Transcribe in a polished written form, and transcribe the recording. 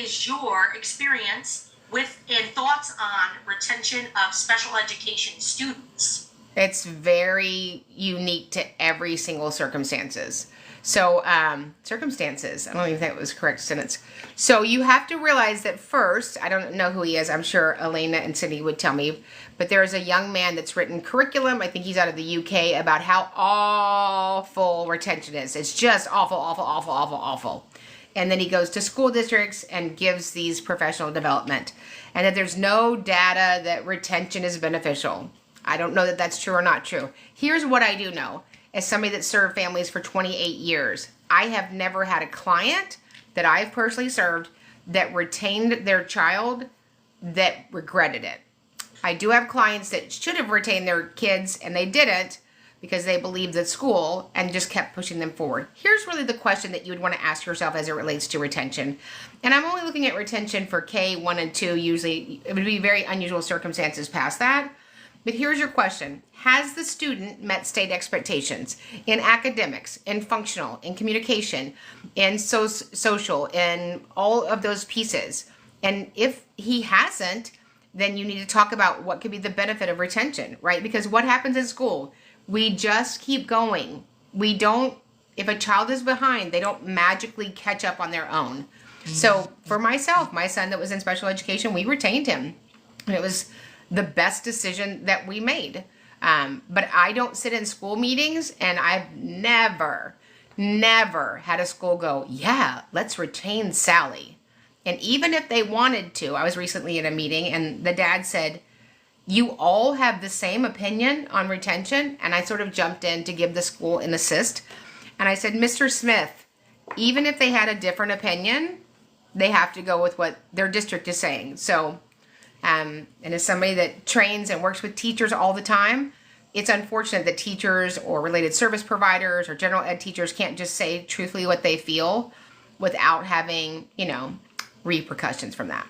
is your experience with and thoughts on retention of special education students? It's very unique to every single circumstances. So, circumstances. I don't even think it was the correct sentence. So you have to realize that first, I don't know who he is. I'm sure Elena and Cindy would tell me. But there's a young man that's written curriculum. I think he's out of the UK about how awful retention is. It's just awful, awful, awful, awful, awful. And then he goes to school districts and gives these professional development. And that there's no data that retention is beneficial. I don't know that that's true or not true. Here's what I do know. As somebody that served families for 28 years, I have never had a client that I've personally served that retained their child that regretted it. I do have clients that should have retained their kids and they didn't because they believed the school and just kept pushing them forward. Here's really the question that you would want to ask yourself as it relates to retention. And I'm only looking at retention for K1 and 2. Usually it would be very unusual circumstances past that. But here's your question. Has the student met state expectations in academics, in functional, in communication, in social, in all of those pieces? And if he hasn't, then you need to talk about what could be the benefit of retention, right? Because what happens in school? We just keep going. If a child is behind, they don't magically catch up on their own. So for myself, my son that was in special education, we retained him. And it was the best decision that we made. But I don't sit in school meetings, and I've never had a school go, yeah, let's retain Sally. And even if they wanted to, I was recently in a meeting and the dad said, you all have the same opinion on retention. And I sort of jumped in to give the school an assist. And I said, Mr. Smith, even if they had a different opinion, they have to go with what their district is saying. So, and as somebody that trains and works with teachers all the time, it's unfortunate that teachers or related service providers or general ed teachers can't just say truthfully what they feel without having, repercussions from that.